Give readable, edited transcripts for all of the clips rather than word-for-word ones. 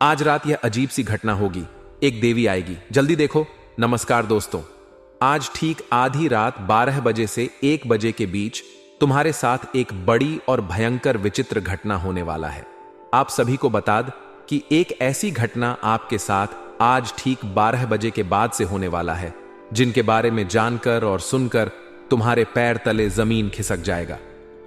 आज रात यह अजीब सी घटना होगी। एक देवी आएगी, जल्दी देखो। नमस्कार दोस्तों, आज ठीक आधी रात 12 बजे से 1 बजे के बीच तुम्हारे साथ एक बड़ी और भयंकर विचित्र घटना होने वाला है। आप सभी को बता दें कि एक ऐसी घटना आपके साथ आज ठीक 12 बजे के बाद से होने वाला है, जिनके बारे में जानकर और सुनकर तुम्हारे पैर तले जमीन खिसक जाएगा।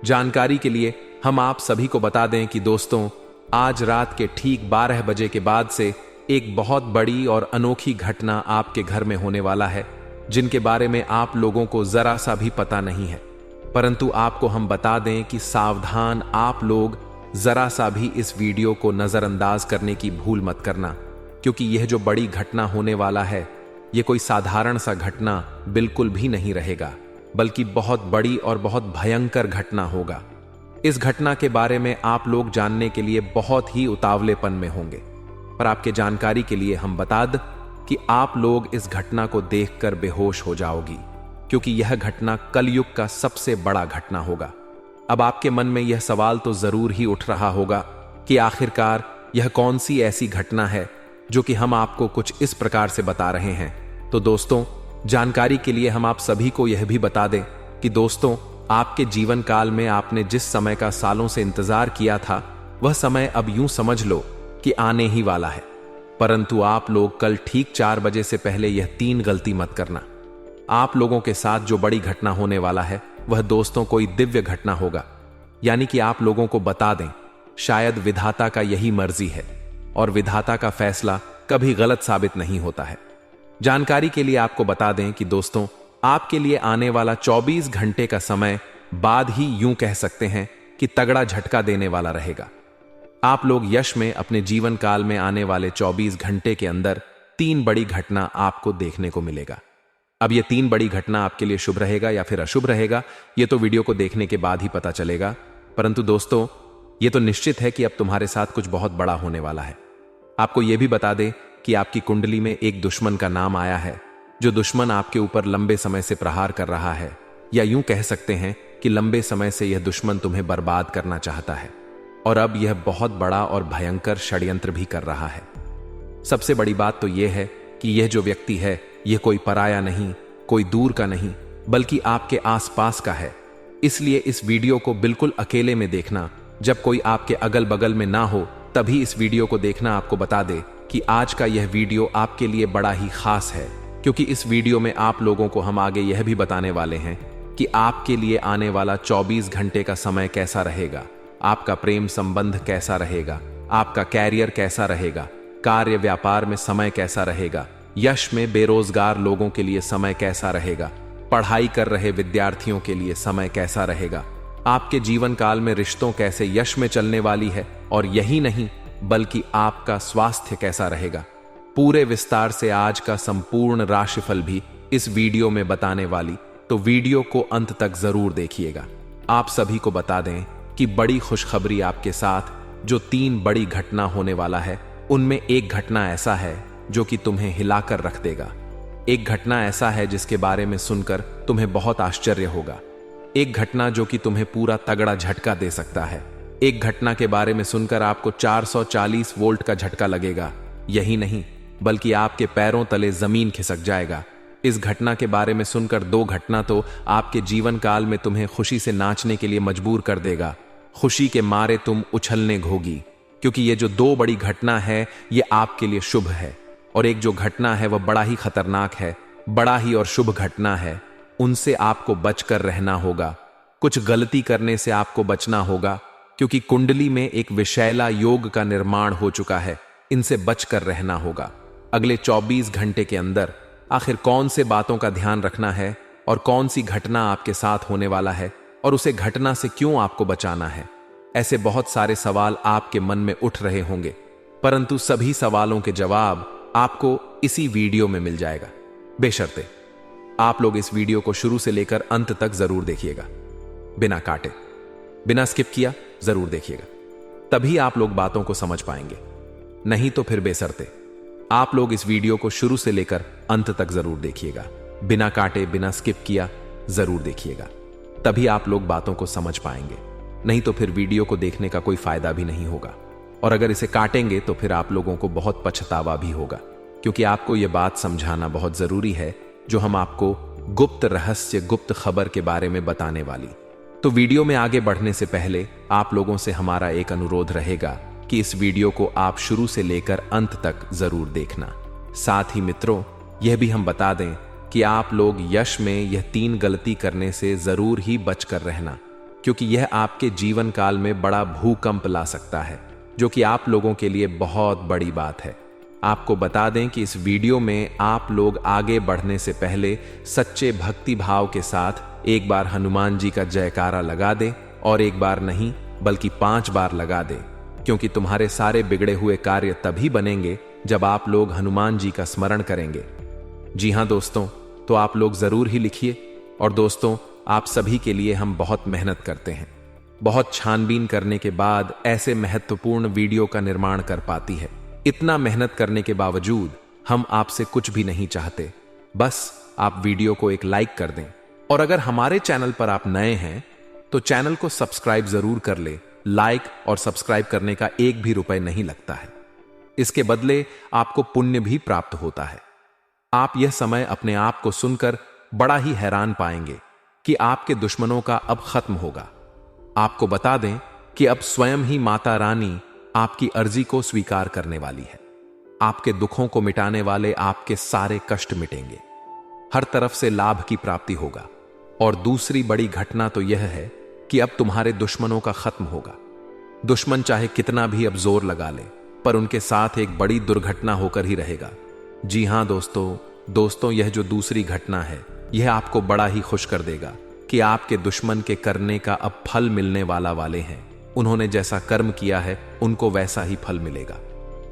जानकारी के लिए हम आप सभी को बता दें कि दोस्तों, आज रात के ठीक 12 बजे के बाद से एक बहुत बड़ी और अनोखी घटना आपके घर में होने वाला है, जिनके बारे में आप लोगों को जरा सा भी पता नहीं है। परंतु आपको हम बता दें कि सावधान, आप लोग जरा सा भी इस वीडियो को नजरअंदाज करने की भूल मत करना, क्योंकि यह जो बड़ी घटना होने वाला है, यह कोई साधारण सा घटना बिल्कुल भी नहीं रहेगा, बल्कि बहुत बड़ी और बहुत भयंकर घटना होगा। इस घटना के बारे में आप लोग जानने के लिए बहुत ही उतावलेपन में होंगे, पर आपके जानकारी के लिए हम बता दें कि आप लोग इस घटना को देखकर बेहोश हो जाओगी, क्योंकि यह घटना कलयुग का सबसे बड़ा घटना होगा। अब आपके मन में यह सवाल तो जरूर ही उठ रहा होगा कि आखिरकार यह कौन सी ऐसी घटना है जो कि हम आपको कुछ इस प्रकार से बता रहे हैं। तो दोस्तों, जानकारी के लिए हम आप सभी को यह भी बता दें कि दोस्तों, आपके जीवन काल में आपने जिस समय का सालों से इंतजार किया था, वह समय अब यूं समझ लो कि आने ही वाला है। परंतु आप लोग कल ठीक 4 बजे से पहले यह 3 गलती मत करना। आप लोगों के साथ जो बड़ी घटना होने वाला है, वह दोस्तों कोई दिव्य घटना होगा। यानी कि आप लोगों को बता दें, शायद विधाता का यही मर्जी है और विधाता का फैसला कभी गलत साबित नहीं होता है। जानकारी के लिए आपको बता दें कि दोस्तों, आपके लिए आने वाला 24 घंटे का समय बाद ही यूं कह सकते हैं कि तगड़ा झटका देने वाला रहेगा। आप लोग यश में अपने जीवन काल में आने वाले 24 घंटे के अंदर 3 बड़ी घटना आपको देखने को मिलेगा। अब ये 3 बड़ी घटना आपके लिए शुभ रहेगा या फिर अशुभ रहेगा, ये तो वीडियो को देखने के बाद ही पता चलेगा। परंतु दोस्तों, ये तो निश्चित है कि अब तुम्हारे साथ कुछ बहुत बड़ा होने वाला है। आपको यह भी बता दें कि आपकी कुंडली में एक दुश्मन का नाम आया है, जो दुश्मन आपके ऊपर लंबे समय से प्रहार कर रहा है, या यूं कह सकते हैं कि लंबे समय से यह दुश्मन तुम्हें बर्बाद करना चाहता है, और अब यह बहुत बड़ा और भयंकर षड्यंत्र भी कर रहा है। सबसे बड़ी बात तो यह है कि यह जो व्यक्ति है, यह कोई पराया नहीं, कोई दूर का नहीं, बल्कि आपके आसपास का है। इसलिए इस वीडियो को बिल्कुल अकेले में देखना, जब कोई आपके अगल बगल में ना हो तभी इस वीडियो को देखना। आपको बता दे कि आज का यह वीडियो आपके लिए बड़ा ही खास है, क्योंकि इस वीडियो में आप लोगों को हम आगे यह भी बताने वाले हैं कि आपके लिए आने वाला 24 घंटे का समय कैसा रहेगा, आपका प्रेम संबंध कैसा रहेगा, आपका कैरियर कैसा रहेगा, कार्य व्यापार में समय कैसा रहेगा, यश में बेरोजगार लोगों के लिए समय कैसा रहेगा, पढ़ाई कर रहे विद्यार्थियों के लिए समय कैसा रहेगा, आपके जीवन काल में रिश्तों कैसे यश में चलने वाली है, और यही नहीं बल्कि आपका स्वास्थ्य कैसा रहेगा। पूरे विस्तार से आज का संपूर्ण राशिफल भी इस वीडियो में बताने वाली, तो वीडियो को अंत तक जरूर देखिएगा। आप सभी को बता दें कि बड़ी खुशखबरी आपके साथ जो 3 बड़ी घटना होने वाला है, उनमें एक घटना ऐसा है जो कि तुम्हें हिलाकर रख देगा। एक घटना ऐसा है जिसके बारे में सुनकर तुम्हें बहुत आश्चर्य होगा। एक घटना जो कि तुम्हें पूरा तगड़ा झटका दे सकता है। एक घटना के बारे में सुनकर आपको 440 वोल्ट का झटका लगेगा। यही नहीं बल्कि आपके पैरों तले जमीन खिसक जाएगा। इस घटना के बारे में सुनकर 2 घटना तो आपके जीवन काल में तुम्हें खुशी से नाचने के लिए मजबूर कर देगा। खुशी के मारे तुम उछलने घोगी, क्योंकि ये जो 2 बड़ी घटना है, ये आपके लिए शुभ है। और एक जो घटना है वह बड़ा ही खतरनाक है, बड़ा ही और शुभ घटना है। उनसे आपको बचकर रहना होगा। कुछ गलती करने से आपको बचना होगा, क्योंकि कुंडली में एक विषैला योग का निर्माण हो चुका है। इनसे बचकर रहना होगा। अगले 24 घंटे के अंदर आखिर कौन से बातों का ध्यान रखना है और कौन सी घटना आपके साथ होने वाला है और उसे घटना से क्यों आपको बचाना है, ऐसे बहुत सारे सवाल आपके मन में उठ रहे होंगे। परंतु सभी सवालों के जवाब आपको इसी वीडियो में मिल जाएगा। बेशर्ते आप लोग इस वीडियो को शुरू से लेकर अंत तक जरूर देखिएगा, बिना काटे, बिना स्किप किया जरूर देखिएगा। तभी आप लोग बातों को समझ पाएंगे। नहीं तो फिर बेसरते आप लोग इस वीडियो को शुरू से लेकर अंत तक जरूर देखिएगा, बिना काटे, बिना स्किप किया जरूर देखिएगा। तभी आप लोग बातों को समझ पाएंगे। नहीं तो फिर वीडियो को देखने का कोई फायदा भी नहीं होगा। और अगर इसे काटेंगे तो फिर आप लोगों को बहुत पछतावा भी होगा, क्योंकि आपको यह बात समझाना बहुत जरूरी है जो हम आपको गुप्त रहस्य, गुप्त खबर के बारे में बताने वाली। तो वीडियो में आगे बढ़ने से पहले आप लोगों से हमारा एक अनुरोध रहेगा कि इस वीडियो को आप शुरू से लेकर अंत तक जरूर देखना। साथ ही मित्रों, यह भी हम बता दें कि आप लोग यश में यह 3 गलती करने से जरूर ही बचकर रहना, क्योंकि यह आपके जीवन काल में बड़ा भूकंप ला सकता है, जो कि आप लोगों के लिए बहुत बड़ी बात है। आपको बता दें कि इस वीडियो में आप लोग आगे बढ़ने से पहले सच्चे भक्ति भाव के साथ एक बार हनुमान जी का जयकारा लगा दें, और एक बार नहीं बल्कि 5 बार लगा दें, क्योंकि तुम्हारे सारे बिगड़े हुए कार्य तभी बनेंगे जब आप लोग हनुमान जी का स्मरण करेंगे। जी हां दोस्तों, तो आप लोग जरूर ही लिखिए। और दोस्तों, आप सभी के लिए हम बहुत मेहनत करते हैं, बहुत छानबीन करने के बाद ऐसे महत्वपूर्ण वीडियो का निर्माण कर पाती है। इतना मेहनत करने के बावजूद हम आपसे कुछ भी नहीं चाहते, बस आप वीडियो को एक लाइक कर दें। और अगर हमारे चैनल पर आप नए हैं तो चैनल को सब्सक्राइब जरूर कर ले। लाइक और सब्सक्राइब करने का एक भी रुपए नहीं लगता है, इसके बदले आपको पुण्य भी प्राप्त होता है। आप यह समय अपने आप को सुनकर बड़ा ही हैरान पाएंगे कि आपके दुश्मनों का अब खत्म होगा। आपको बता दें कि अब स्वयं ही माता रानी आपकी अर्जी को स्वीकार करने वाली है। आपके दुखों को मिटाने वाले आपके सारे कष्ट मिटेंगे, हर तरफ से लाभ की प्राप्ति होगा। और दूसरी बड़ी घटना तो यह है कि अब तुम्हारे दुश्मनों का खत्म होगा। दुश्मन चाहे कितना भी अब जोर लगा ले, पर उनके साथ एक बड़ी दुर्घटना होकर ही रहेगा। जी हां दोस्तों, यह जो दूसरी घटना है, यह आपको बड़ा ही खुश कर देगा कि आपके दुश्मन के करने का अब फल मिलने वाले हैं। उन्होंने जैसा कर्म किया है उनको वैसा ही फल मिलेगा।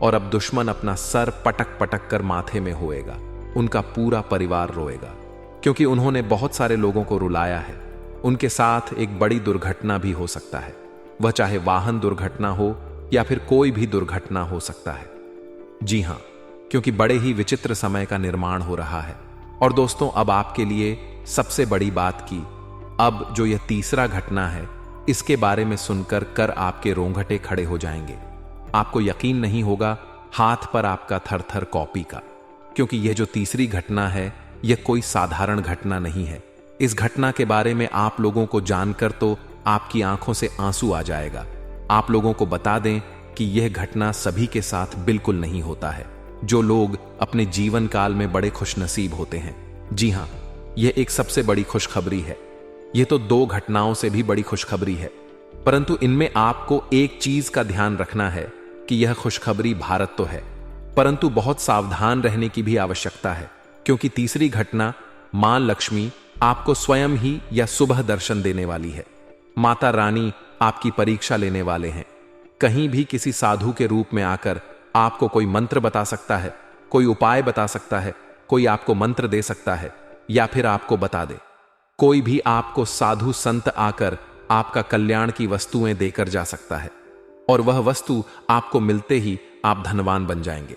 और अब दुश्मन अपना सर पटक पटक कर माथे में होएगा, उनका पूरा परिवार रोएगा, क्योंकि उन्होंने बहुत सारे लोगों को रुलाया है। उनके साथ एक बड़ी दुर्घटना भी हो सकता है, वह चाहे वाहन दुर्घटना हो या फिर कोई भी दुर्घटना हो सकता है। जी हां, क्योंकि बड़े ही विचित्र समय का निर्माण हो रहा है। और दोस्तों, अब आपके लिए सबसे बड़ी बात की, अब जो यह तीसरा घटना है, इसके बारे में सुनकर कर आपके रोंगटे खड़े हो जाएंगे। आपको यकीन नहीं होगा हाथ पर आपका थरथर कॉपी का, क्योंकि यह जो तीसरी घटना है, यह कोई साधारण घटना नहीं है। इस घटना के बारे में आप लोगों को जानकर तो आपकी आंखों से आंसू आ जाएगा। आप लोगों को बता दें कि यह घटना सभी के साथ बिल्कुल नहीं होता है, जो लोग अपने जीवन काल में बड़े खुशनसीब होते हैं। जी हां, यह एक सबसे बड़ी खुशखबरी है। यह तो 2 घटनाओं से भी बड़ी खुशखबरी है, परंतु इनमें आपको एक चीज का ध्यान रखना है कि यह खुशखबरी भारत तो है, परंतु बहुत सावधान रहने की भी आवश्यकता है, क्योंकि तीसरी घटना मां लक्ष्मी आपको स्वयं ही या सुबह दर्शन देने वाली है। माता रानी आपकी परीक्षा लेने वाले हैं। कहीं भी किसी साधु के रूप में आकर आपको कोई मंत्र बता सकता है, कोई उपाय बता सकता है, कोई आपको मंत्र दे सकता है, या फिर आपको बता दे। कोई भी आपको साधु संत आकर आपका कल्याण की वस्तुएं देकर जा सकता है, और वह वस्तु आपको मिलते ही आप धनवान बन जाएंगे।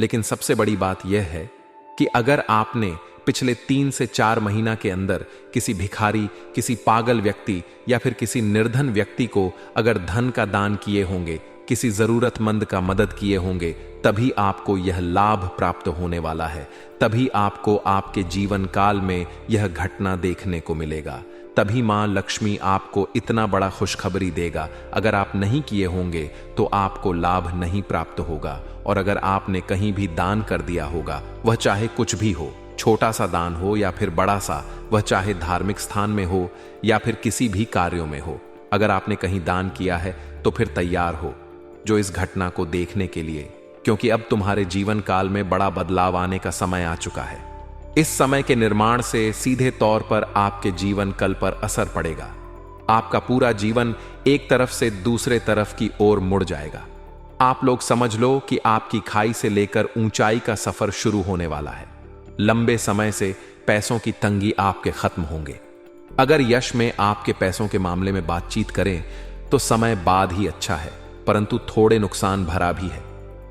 लेकिन सबसे बड़ी बात यह है कि अगर आपने पिछले 3 से 4 महीना के अंदर किसी भिखारी, किसी पागल व्यक्ति या फिर किसी निर्धन व्यक्ति को अगर धन का दान किए होंगे, किसी जरूरतमंद का मदद किए होंगे, तभी आपको यह लाभ प्राप्त होने वाला है। तभी आपको आपके जीवन काल में यह घटना देखने को मिलेगा। तभी मां लक्ष्मी आपको इतना बड़ा खुशखबरी देगा। अगर आप नहीं किए होंगे तो आपको लाभ नहीं प्राप्त होगा। और अगर आपने कहीं भी दान कर दिया होगा, वह चाहे कुछ भी हो, छोटा सा दान हो या फिर बड़ा सा, वह चाहे धार्मिक स्थान में हो या फिर किसी भी कार्यों में हो, अगर आपने कहीं दान किया है तो फिर तैयार हो जो इस घटना को देखने के लिए, क्योंकि अब तुम्हारे जीवन काल में बड़ा बदलाव आने का समय आ चुका है। इस समय के निर्माण से सीधे तौर पर आपके जीवन कल पर असर पड़ेगा। आपका पूरा जीवन एक तरफ से दूसरे तरफ की ओर मुड़ जाएगा। आप लोग समझ लो कि आपकी खाई से लेकर ऊंचाई का सफर शुरू होने वाला है। लंबे समय से पैसों की तंगी आपके खत्म होंगे। अगर यश में आपके पैसों के मामले में बातचीत करें तो समय बाद ही अच्छा है, परंतु थोड़े नुकसान भरा भी है।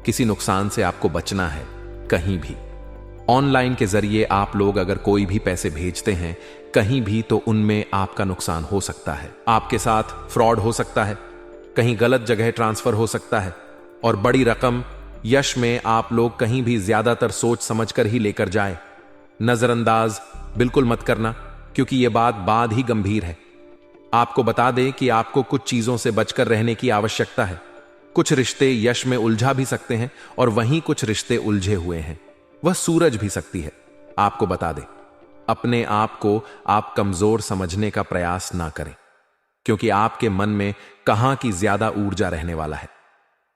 किसी नुकसान से आपको बचना है। कहीं भी ऑनलाइन के जरिए आप लोग अगर कोई भी पैसे भेजते हैं कहीं भी, तो उनमें आपका नुकसान हो सकता है। आपके साथ फ्रॉड हो सकता है, कहीं गलत जगह ट्रांसफर हो सकता है, और बड़ी रकम यश में आप लोग कहीं भी ज्यादातर सोच समझकर ही लेकर जाए। नजरअंदाज बिल्कुल मत करना, क्योंकि यह बात बाद ही गंभीर है। आपको बता दें कि आपको कुछ चीजों से बचकर रहने की आवश्यकता है। कुछ रिश्ते यश में उलझा भी सकते हैं और वहीं कुछ रिश्ते उलझे हुए हैं, वह सूरज भी सकती है। आपको बता दें, अपने आप को आप कमजोर समझने का प्रयास ना करें, क्योंकि आपके मन में कहां की ज्यादा ऊर्जा रहने वाला है।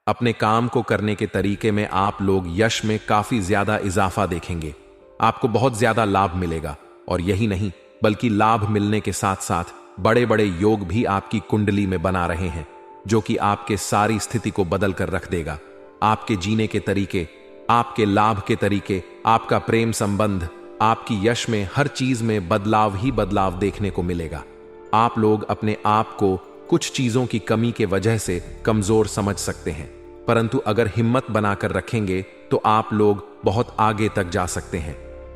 अपने काम को करने के तरीके में आप लोग यश में काफी ज्यादा इजाफा देखेंगे। आपको बहुत ज्यादा लाभ मिलेगा, और यही नहीं बल्कि लाभ मिलने के साथ साथ बड़े बड़े योग भी आपकी कुंडली में बना रहे हैं, जो कि आपके सारी स्थिति को बदल कर रख देगा। आपके जीने के तरीके, आपके लाभ के तरीके, आपका प्रेम संबंध, आपकी यश में हर चीज में बदलाव ही बदलाव देखने को मिलेगा। आप लोग अपने आप को कुछ चीजों की कमी के वजह से कमजोर समझ सकते हैं, परंतु अगर हिम्मत बनाकर रखेंगे तो आप लोग बहुत आगे तक जा सकते हैं।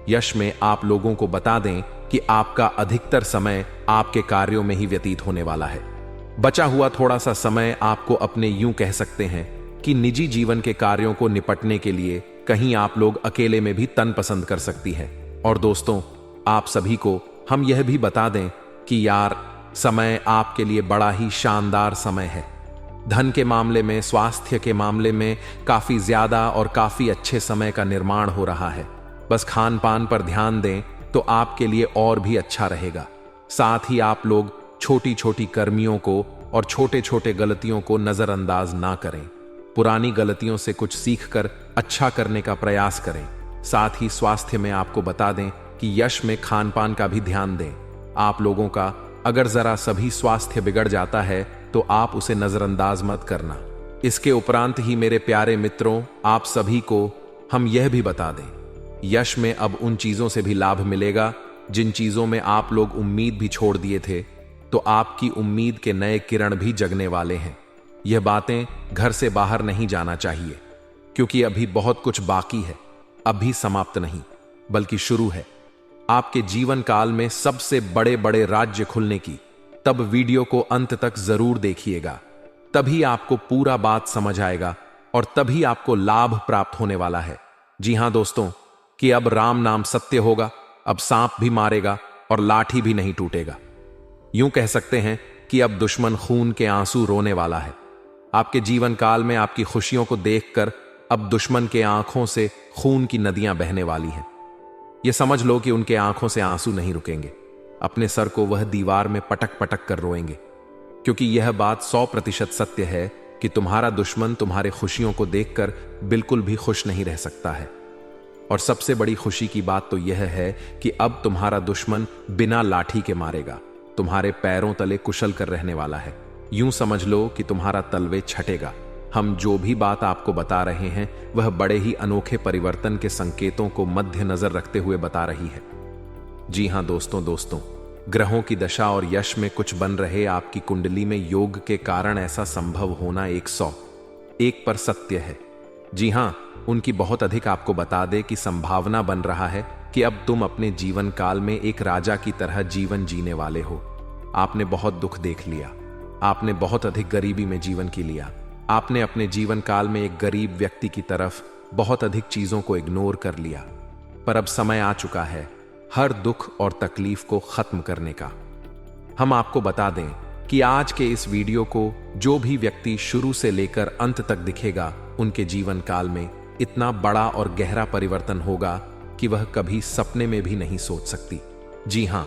यश में आप लोगों को बता दें कि आपका अधिकतर समय आपके कार्यों में ही व्यतीत होने वाला है। बचा हुआ थोड़ा सा समय आपको अपने यूं कह सकते हैं कि निजी जीवन के कार्यों को निपटने के लिए कहीं आप लोग अकेले में भी तन पसंद कर सकती है। और दोस्तों, आप सभी को हम यह भी बता दें कि यार, समय आपके लिए बड़ा ही शानदार समय है। धन के मामले में, स्वास्थ्य के मामले में काफी ज्यादा और काफी अच्छे समय का निर्माण हो रहा है। बस खान पान पर ध्यान दें तो आपके लिए और भी अच्छा रहेगा। साथ ही आप लोग छोटी छोटी कर्मियों को और छोटे छोटे गलतियों को नजरअंदाज ना करें। पुरानी गलतियों से कुछ सीखकर अच्छा करने का प्रयास करें। साथ ही स्वास्थ्य में आपको बता दें कि यश में खान पान का भी ध्यान दें। आप लोगों का अगर जरा सभी स्वास्थ्य बिगड़ जाता है तो आप उसे नजरअंदाज मत करना। इसके उपरांत ही मेरे प्यारे मित्रों, आप सभी को हम यह भी बता दें, यश में अब उन चीजों से भी लाभ मिलेगा जिन चीजों में आप लोग उम्मीद भी छोड़ दिए थे, तो आपकी उम्मीद के नए किरण भी जगने वाले हैं। यह बातें घर से बाहर नहीं जाना चाहिए, क्योंकि अभी बहुत कुछ बाकी है। अभी समाप्त नहीं बल्कि शुरू है। आपके जीवन काल में सबसे बड़े बड़े राज्य खुलने की, तब वीडियो को अंत तक जरूर देखिएगा। तभी आपको पूरा बात समझ आएगा और तभी आपको लाभ प्राप्त होने वाला है। जी हां दोस्तों, कि अब राम नाम सत्य होगा। अब सांप भी मारेगा और लाठी भी नहीं टूटेगा। यूं कह सकते हैं कि अब दुश्मन खून के आंसू रोने वाला है। आपके जीवन काल में आपकी खुशियों को देखकर अब दुश्मन के आंखों से खून की नदियां बहने वाली हैं। यह समझ लो कि उनके आंखों से आंसू नहीं रुकेंगे। अपने सर को वह दीवार में पटक पटक कर रोएंगे, क्योंकि यह बात 100% सत्य है कि तुम्हारा दुश्मन तुम्हारे खुशियों को देखकर बिल्कुल भी खुश नहीं रह सकता है। और सबसे बड़ी खुशी की बात तो यह है कि अब तुम्हारा दुश्मन बिना लाठी के मारेगा, तुम्हारे पैरों तले कुशल कर रहने वाला है। यूं समझ लो कि तुम्हारा तलवे छटेगा। हम जो भी बात आपको बता रहे हैं वह बड़े ही अनोखे परिवर्तन के संकेतों को मद्देनजर रखते हुए बता रही है। जी हां दोस्तों, ग्रहों की दशा और यश में कुछ बन रहे आपकी कुंडली में योग के कारण ऐसा संभव होना 101 पर सत्य है। जी हां, उनकी बहुत अधिक आपको बता दे कि संभावना बन रहा है कि अब तुम अपने जीवन काल में एक राजा की तरह जीवन जीने वाले हो। आपने बहुत दुख देख लिया, आपने बहुत अधिक गरीबी में जीवन की लिया, आपने अपने जीवन काल में एक गरीब व्यक्ति की तरफ बहुत अधिक चीजों को इग्नोर कर लिया। पर अब समय आ चुका है हर दुख और तकलीफ को खत्म करने का। हम आपको बता दें कि आज के इस वीडियो को जो भी व्यक्ति शुरू से लेकर अंत तक दिखेगा, उनके जीवन काल में इतना बड़ा और गहरा परिवर्तन होगा कि वह कभी सपने में भी नहीं सोच सकती। जी हां,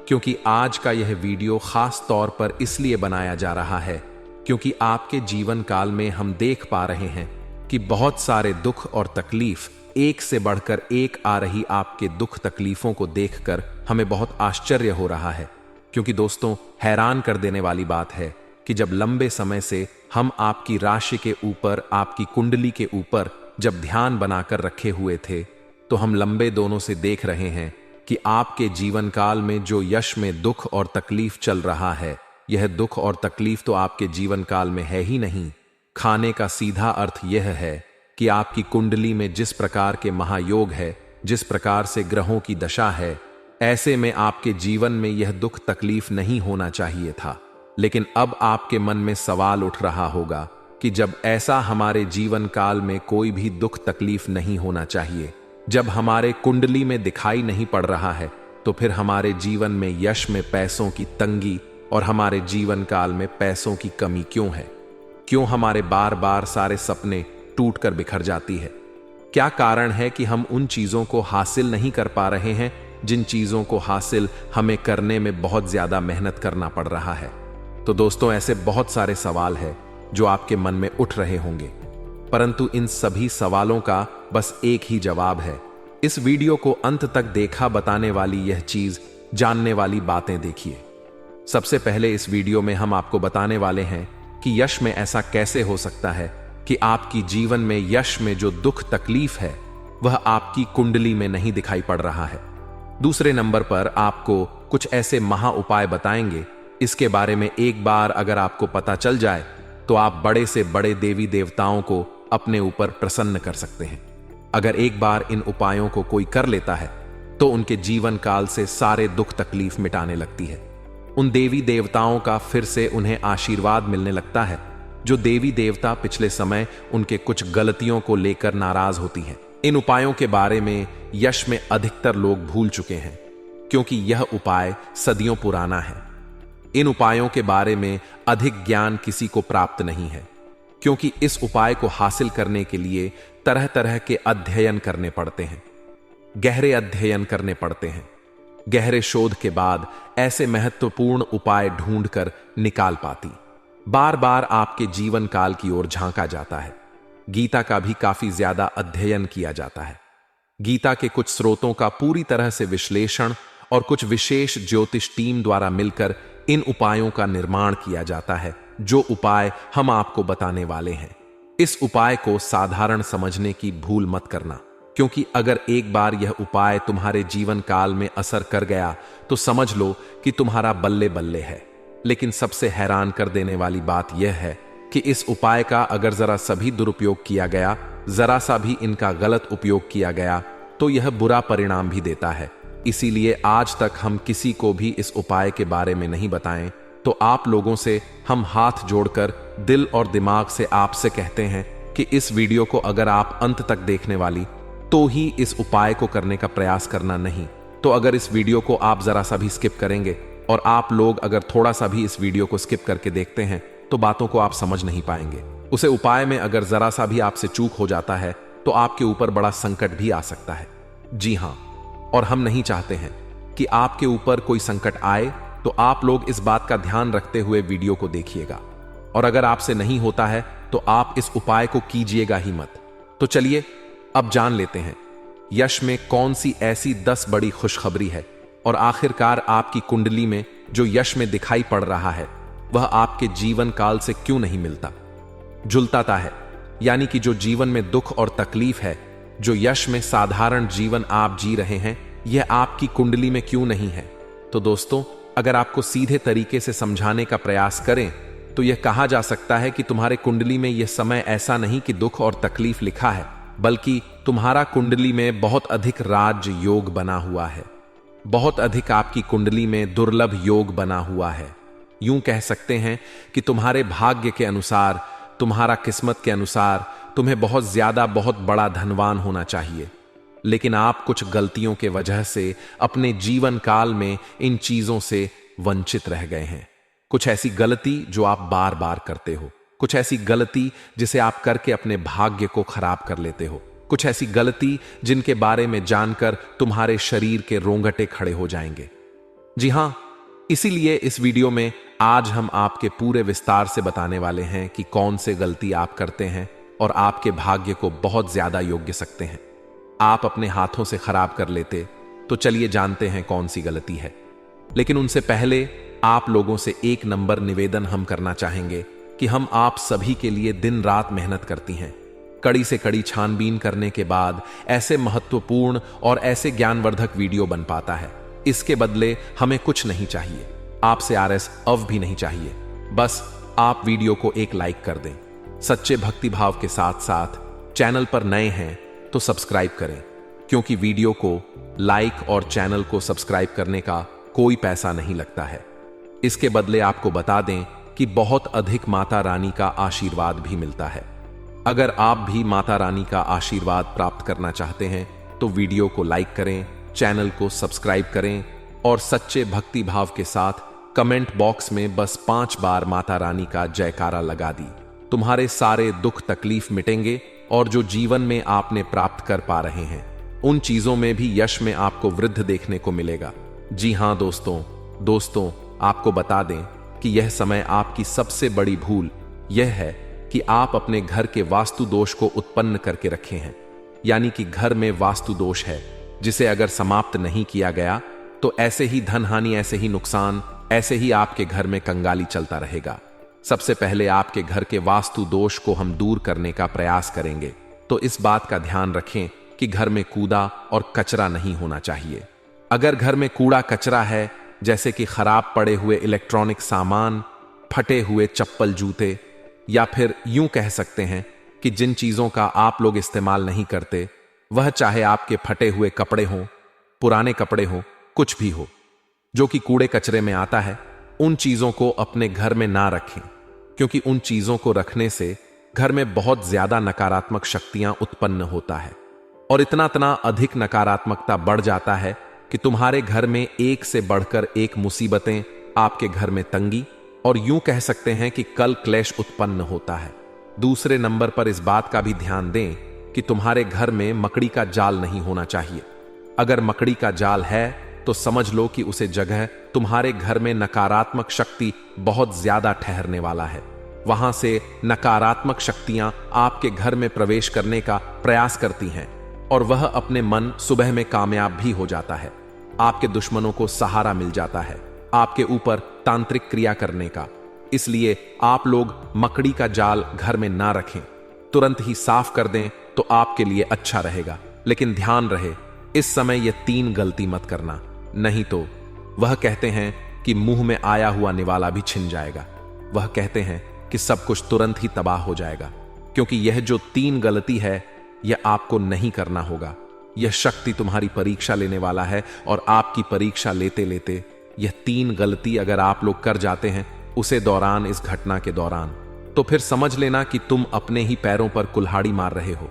क्योंकि आज का यह वीडियो खास तौर पर इसलिए बनाया जा रहा है क्योंकि आपके जीवन काल में हम देख पा रहे हैं कि बहुत सारे दुख और तकलीफ एक से बढ़कर एक आ रही। आपके दुख तकलीफों को देखकर हमें बहुत आश्चर्य हो रहा है, क्योंकि दोस्तों, हैरान कर देने वाली बात है कि जब लंबे समय से हम आपकी राशि के ऊपर, आपकी कुंडली के ऊपर जब ध्यान बनाकर रखे हुए थे, तो हम लंबे दोनों से देख रहे हैं कि आपके जीवन काल में जो यश में दुख और तकलीफ चल रहा है, यह दुख और तकलीफ तो आपके जीवन काल में है ही नहीं। खाने का सीधा अर्थ यह है कि आपकी कुंडली में जिस प्रकार के महायोग है, जिस प्रकार से ग्रहों की दशा है, ऐसे में आपके जीवन में यह दुख तकलीफ नहीं होना चाहिए था। लेकिन अब आपके मन में सवाल उठ रहा होगा कि जब ऐसा हमारे जीवन काल में कोई भी दुख तकलीफ नहीं होना चाहिए, जब हमारे कुंडली में दिखाई नहीं पड़ रहा है, तो फिर हमारे जीवन में यश में पैसों की तंगी और हमारे जीवन काल में पैसों की कमी क्यों है? क्यों हमारे बार बार सारे सपने टूटकर बिखर जाती है? क्या कारण है कि हम उन चीजों को हासिल नहीं कर पा रहे हैं जिन चीजों को हासिल हमें करने में बहुत ज्यादा मेहनत करना पड़ रहा है? तो दोस्तों, ऐसे बहुत सारे सवाल हैं जो आपके मन में उठ रहे होंगे, परंतु इन सभी सवालों का बस एक ही जवाब है। इस वीडियो को अंत तक देखा बताने वाली यह चीज, जानने वाली बातें देखिए। सबसे पहले इस वीडियो में हम आपको बताने वाले हैं कि यश में ऐसा कैसे हो सकता है कि आपकी जीवन में यश में जो दुख तकलीफ है वह आपकी कुंडली में नहीं दिखाई पड़ रहा है। दूसरे नंबर पर आपको कुछ ऐसे महा उपाय बताएंगे, इसके बारे में एक बार अगर आपको पता चल जाए तो आप बड़े से बड़े देवी देवताओं को अपने ऊपर प्रसन्न कर सकते हैं। अगर एक बार इन उपायों को कोई कर लेता है तो उनके जीवन काल से सारे दुख तकलीफ मिटाने लगती है। उन देवी देवताओं का फिर से उन्हें आशीर्वाद मिलने लगता है जो देवी देवता पिछले समय उनके कुछ गलतियों को लेकर नाराज होती हैं। इन उपायों के बारे में यश में अधिकतर लोग भूल चुके हैं, क्योंकि यह उपाय सदियों पुराना है। इन उपायों के बारे में अधिक ज्ञान किसी को प्राप्त नहीं है, क्योंकि इस उपाय को हासिल करने के लिए तरह तरह के अध्ययन करने पड़ते हैं, गहरे अध्ययन करने पड़ते हैं। गहरे शोध के बाद ऐसे महत्वपूर्ण उपाय ढूंढकर निकाल पाती बार बार आपके जीवन काल की ओर झांका जाता है। गीता का भी काफी ज्यादा अध्ययन किया जाता है। गीता के कुछ स्रोतों का पूरी तरह से विश्लेषण और कुछ विशेष ज्योतिष टीम द्वारा मिलकर इन उपायों का निर्माण किया जाता है, जो उपाय हम आपको बताने वाले हैं। इस उपाय को साधारण समझने की भूल मत करना, क्योंकि अगर एक बार यह उपाय तुम्हारे जीवन काल में असर कर गया तो समझ लो कि तुम्हारा बल्ले बल्ले है। लेकिन सबसे हैरान कर देने वाली बात यह है कि इस उपाय का अगर जरा सा भी दुरुपयोग किया गया, जरा सा भी इनका गलत उपयोग किया गया, तो यह बुरा परिणाम भी देता है। इसीलिए आज तक हम किसी को भी इस उपाय के बारे में नहीं बताएं। तो आप लोगों से हम हाथ जोड़कर दिल और दिमाग से आपसे कहते हैं कि इस वीडियो को अगर आप अंत तक देखने वाली तो ही इस उपाय को करने का प्रयास करना, नहीं तो अगर इस वीडियो को आप जरा सा भी स्किप करेंगे और आप लोग अगर थोड़ा सा भी इस वीडियो को स्किप करके देखते हैं तो बातों को आप समझ नहीं पाएंगे। उसे उपाय में अगर जरा सा भी आपसे चूक हो जाता है तो आपके ऊपर बड़ा संकट भी आ सकता है। जी हां, और हम नहीं चाहते हैं कि आपके ऊपर कोई संकट आए, तो आप लोग इस बात का ध्यान रखते हुए वीडियो को देखिएगा। और अगर आपसे नहीं होता है तो आप इस उपाय को कीजिएगा ही मत। तो चलिए अब जान लेते हैं यश में कौन सी ऐसी 10 बड़ी खुशखबरी है और आखिरकार आपकी कुंडली में जो यश में दिखाई पड़ रहा है वह आपके जीवन काल से क्यों नहीं मिलता, झुलताता है। यानी कि जो जीवन में दुख और तकलीफ है, जो यश में साधारण जीवन आप जी रहे हैं, यह आपकी कुंडली में क्यों नहीं है। तो दोस्तों, अगर आपको सीधे तरीके से समझाने का प्रयास करें तो यह कहा जा सकता है कि तुम्हारे कुंडली में यह समय ऐसा नहीं कि दुख और तकलीफ लिखा है, बल्कि तुम्हारा कुंडली में बहुत अधिक राज योग बना हुआ है। बहुत अधिक आपकी कुंडली में दुर्लभ योग बना हुआ है। यूं कह सकते हैं कि तुम्हारे भाग्य के अनुसार, तुम्हारा किस्मत के अनुसार तुम्हें बहुत ज्यादा बहुत बड़ा धनवान होना चाहिए, लेकिन आप कुछ गलतियों के वजह से अपने जीवन काल में इन चीजों से वंचित रह गए हैं। कुछ ऐसी गलती जो आप बार बार करते हो, कुछ ऐसी गलती जिसे आप करके अपने भाग्य को खराब कर लेते हो, कुछ ऐसी गलती जिनके बारे में जानकर तुम्हारे शरीर के रोंगटे खड़े हो जाएंगे। जी हां, इसीलिए इस वीडियो में आज हम आपके पूरे विस्तार से बताने वाले हैं कि कौन से गलती आप करते हैं और आपके भाग्य को बहुत ज्यादा योग्य सकते हैं, आप अपने हाथों से खराब कर लेते। तो चलिए जानते हैं कौन सी गलती है। लेकिन उनसे पहले आप लोगों से एक नंबर निवेदन हम करना चाहेंगे कि हम आप सभी के लिए दिन रात मेहनत करती हैं। कड़ी से कड़ी छानबीन करने के बाद ऐसे महत्वपूर्ण और ऐसे ज्ञानवर्धक वीडियो बन पाता है। इसके बदले हमें कुछ नहीं चाहिए, आपसे RS अव भी नहीं चाहिए। बस आप वीडियो को एक लाइक कर दें। सच्चे भक्तिभाव के साथ साथ चैनल पर नए हैं तो सब्सक्राइब करें, क्योंकि वीडियो को लाइक और चैनल को सब्सक्राइब करने का कोई पैसा नहीं लगता है। इसके बदले आपको बता दें कि कि बहुत अधिक माता रानी का आशीर्वाद भी मिलता है। अगर आप भी माता रानी का आशीर्वाद प्राप्त करना चाहते हैं तो वीडियो को लाइक करें, चैनल को सब्सक्राइब करें और सच्चे भक्ति भाव के साथ कमेंट बॉक्स में बस 5 बार माता रानी का जयकारा लगा दी। तुम्हारे सारे दुख तकलीफ मिटेंगे और जो जीवन में आपने प्राप्त कर पा रहे हैं उन चीजों में भी यश में आपको वृद्धि देखने को मिलेगा। जी हां दोस्तों, आपको बता दें कि यह समय आपकी सबसे बड़ी भूल यह है कि आप अपने घर के वास्तु दोष को उत्पन्न करके रखे हैं। यानी कि घर में वास्तु दोष है जिसे अगर समाप्त नहीं किया गया तो ऐसे ही धन हानि, ऐसे ही नुकसान, ऐसे ही आपके घर में कंगाली चलता रहेगा। सबसे पहले आपके घर के वास्तु दोष को हम दूर करने का प्रयास करेंगे। तो इस बात का ध्यान रखें कि घर में कूड़ा और कचरा नहीं होना चाहिए। अगर घर में कूड़ा कचरा है, जैसे कि खराब पड़े हुए इलेक्ट्रॉनिक सामान, फटे हुए चप्पल जूते, या फिर यूं कह सकते हैं कि जिन चीजों का आप लोग इस्तेमाल नहीं करते, वह चाहे आपके फटे हुए कपड़े हों, पुराने कपड़े हों, कुछ भी हो जो कि कूड़े कचरे में आता है, उन चीजों को अपने घर में ना रखें, क्योंकि उन चीजों को रखने से घर में बहुत ज्यादा नकारात्मक शक्तियां उत्पन्न होता है और इतना अधिक नकारात्मकता बढ़ जाता है कि तुम्हारे घर में एक से बढ़कर एक मुसीबतें, आपके घर में तंगी और यूं कह सकते हैं कि कल क्लेश उत्पन्न होता है। दूसरे नंबर पर इस बात का भी ध्यान दें कि तुम्हारे घर में मकड़ी का जाल नहीं होना चाहिए। अगर मकड़ी का जाल है तो समझ लो कि उसे जगह तुम्हारे घर में नकारात्मक शक्ति बहुत ज्यादा ठहरने वाला है। वहां से नकारात्मक शक्तियां आपके घर में प्रवेश करने का प्रयास करती हैं और वह अपने मन सुबह में कामयाब भी हो जाता है। आपके दुश्मनों को सहारा मिल जाता है आपके ऊपर तांत्रिक क्रिया करने का। इसलिए आप लोग मकड़ी का जाल घर में ना रखें, तुरंत ही साफ कर दें तो आपके लिए अच्छा रहेगा। लेकिन ध्यान रहे, इस समय यह 3 गलती मत करना, नहीं तो वह कहते हैं कि मुंह में आया हुआ निवाला भी छिन जाएगा। वह कहते हैं कि सब कुछ तुरंत ही तबाह हो जाएगा, क्योंकि यह जो 3 गलती है यह आपको नहीं करना होगा। यह शक्ति तुम्हारी परीक्षा लेने वाला है और आपकी परीक्षा लेते लेते यह 3 गलती अगर आप लोग कर जाते हैं उसे दौरान, इस घटना के दौरान, तो फिर समझ लेना कि तुम अपने ही पैरों पर कुल्हाड़ी मार रहे हो,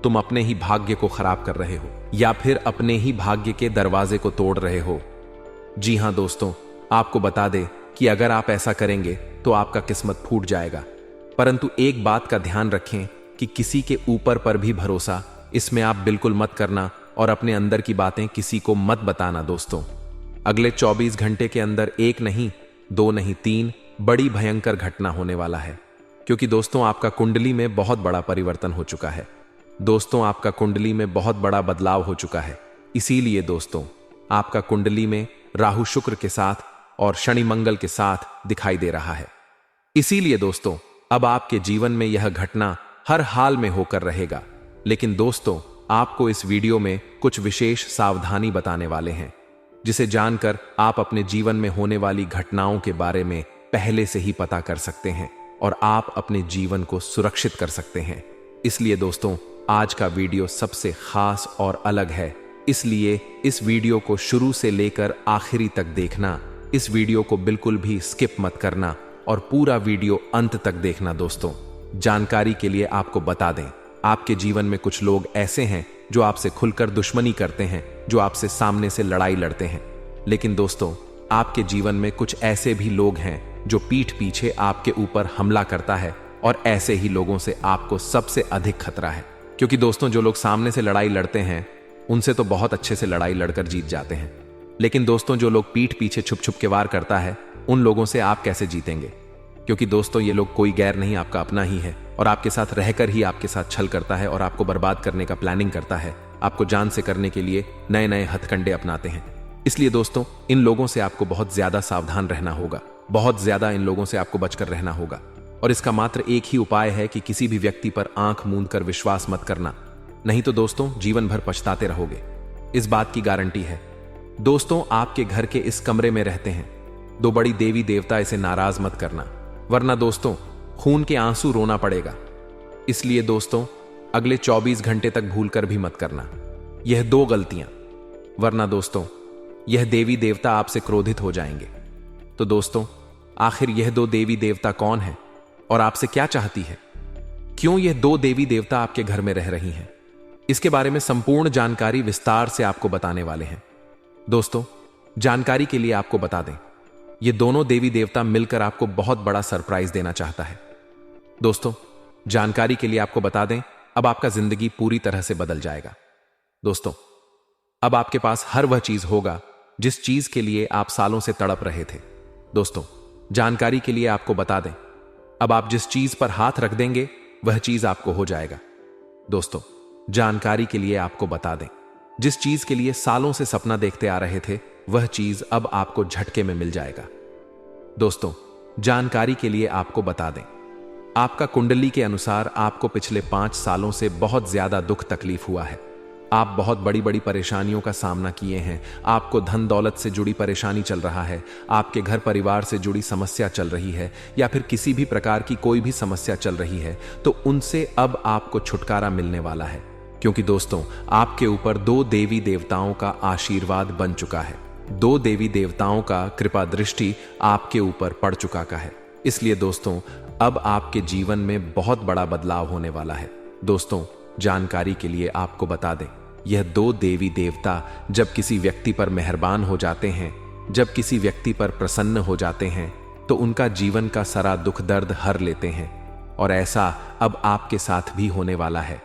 तुम अपने ही भाग्य को खराब कर रहे हो या फिर अपने ही भाग्य के दरवाजे को तोड़ रहे हो। जी हां दोस्तों, आपको बता दे कि अगर आप ऐसा करेंगे तो आपका किस्मत फूट जाएगा। परंतु एक बात का ध्यान रखें कि किसी के ऊपर पर भी भरोसा इसमें आप बिल्कुल मत करना और अपने अंदर की बातें किसी को मत बताना। दोस्तों, अगले 24 घंटे के अंदर 1 नहीं, 2 नहीं, 3 बड़ी भयंकर घटना होने वाला है, क्योंकि दोस्तों आपका कुंडली में बहुत बड़ा परिवर्तन हो चुका है। दोस्तों, आपका कुंडली में बहुत बड़ा बदलाव हो चुका है। इसीलिए दोस्तों, आपका कुंडली में राहु शुक्र के साथ और शनि मंगल के साथ दिखाई दे रहा है। इसीलिए दोस्तों, अब आपके जीवन में यह घटना हर हाल में होकर रहेगा। लेकिन दोस्तों, आपको इस वीडियो में कुछ विशेष सावधानी बताने वाले हैं, जिसे जानकर आप अपने जीवन में होने वाली घटनाओं के बारे में पहले से ही पता कर सकते हैं और आप अपने जीवन को सुरक्षित कर सकते हैं। इसलिए दोस्तों, आज का वीडियो सबसे खास और अलग है, इसलिए इस वीडियो को शुरू से लेकर आखिरी तक देखना। इस वीडियो को बिल्कुल भी स्किप मत करना और पूरा वीडियो अंत तक देखना। दोस्तों, जानकारी के लिए आपको बता दें, आपके जीवन में कुछ लोग ऐसे हैं जो आपसे खुलकर दुश्मनी करते हैं, जो आपसे सामने से लड़ाई लड़ते हैं। लेकिन दोस्तों, आपके जीवन में कुछ ऐसे भी लोग हैं जो पीठ पीछे आपके ऊपर हमला करता है और ऐसे ही लोगों से आपको सबसे अधिक खतरा है। क्योंकि दोस्तों, जो लोग सामने से लड़ाई लड़ते हैं उनसे तो बहुत अच्छे से लड़ाई लड़कर जीत जाते हैं, लेकिन दोस्तों जो लोग पीठ पीछे छुप छुप के वार करता है उन लोगों से आप कैसे जीतेंगे? क्योंकि दोस्तों, ये लोग कोई गैर नहीं, आपका अपना ही है और आपके साथ रहकर ही आपके साथ छल करता है और आपको बर्बाद करने का प्लानिंग करता है। आपको जान से करने के लिए नए नए हथकंडे अपनाते हैं। इसलिए दोस्तों, इन लोगों से आपको बहुत ज्यादा सावधान रहना होगा, बहुत ज्यादा इन लोगों से आपको बचकर रहना होगा। और इसका मात्र एक ही उपाय है कि किसी भी व्यक्ति पर आंख मूंद कर विश्वास मत करना, नहीं तो दोस्तों जीवन भर पछताते रहोगे। इस बात की गारंटी है। दोस्तों, आपके घर के इस कमरे में रहते हैं 2 बड़ी देवी देवता, इसे नाराज मत करना, वरना दोस्तों खून के आंसू रोना पड़ेगा। इसलिए दोस्तों, अगले 24 घंटे तक भूलकर भी मत करना यह 2 गलतियां, वरना दोस्तों यह देवी देवता आपसे क्रोधित हो जाएंगे। तो दोस्तों, आखिर यह दो देवी देवता कौन है और आपसे क्या चाहती है? क्यों यह दो देवी देवता आपके घर में रह रही हैं? इसके बारे में संपूर्ण जानकारी विस्तार से आपको बताने वाले हैं। दोस्तों, जानकारी के लिए आपको बता दें, ये दोनों देवी देवता मिलकर आपको बहुत बड़ा सरप्राइज देना चाहता है। दोस्तों, जानकारी के लिए आपको बता दें, अब आपका जिंदगी पूरी तरह से बदल जाएगा। दोस्तों, अब आपके पास हर वह चीज होगा जिस चीज के लिए आप सालों से तड़प रहे थे। दोस्तों, जानकारी के लिए आपको बता दें, अब आप जिस चीज पर हाथ रख देंगे वह चीज आपको हो जाएगा। दोस्तों, जानकारी के लिए आपको बता दें, जिस चीज के लिए सालों से सपना देखते आ रहे थे वह चीज अब आपको झटके में मिल जाएगा। दोस्तों, जानकारी के लिए आपको बता दें, आपका कुंडली के अनुसार आपको पिछले 5 सालों से बहुत ज्यादा दुख तकलीफ हुआ है। आप बहुत बड़ी बड़ी परेशानियों का सामना किए हैं। आपको धन दौलत से जुड़ी परेशानी चल रहा है, आपके घर परिवार से जुड़ी समस्या चल रही है, या फिर किसी भी प्रकार की कोई भी समस्या चल रही है, तो उनसे अब आपको छुटकारा मिलने वाला है। क्योंकि दोस्तों, आपके ऊपर 2 देवी देवताओं का आशीर्वाद बन चुका है। 2 देवी देवताओं का कृपा दृष्टि आपके ऊपर पड़ चुका है। इसलिए दोस्तों, अब आपके जीवन में बहुत बड़ा बदलाव होने वाला है। दोस्तों, जानकारी के लिए आपको बता दें, यह 2 देवी देवता जब किसी व्यक्ति पर मेहरबान हो जाते हैं, जब किसी व्यक्ति पर प्रसन्न हो जाते हैं, तो उनका जीवन का सारा दुख दर्द हर लेते हैं। और ऐसा अब आपके साथ भी होने वाला है।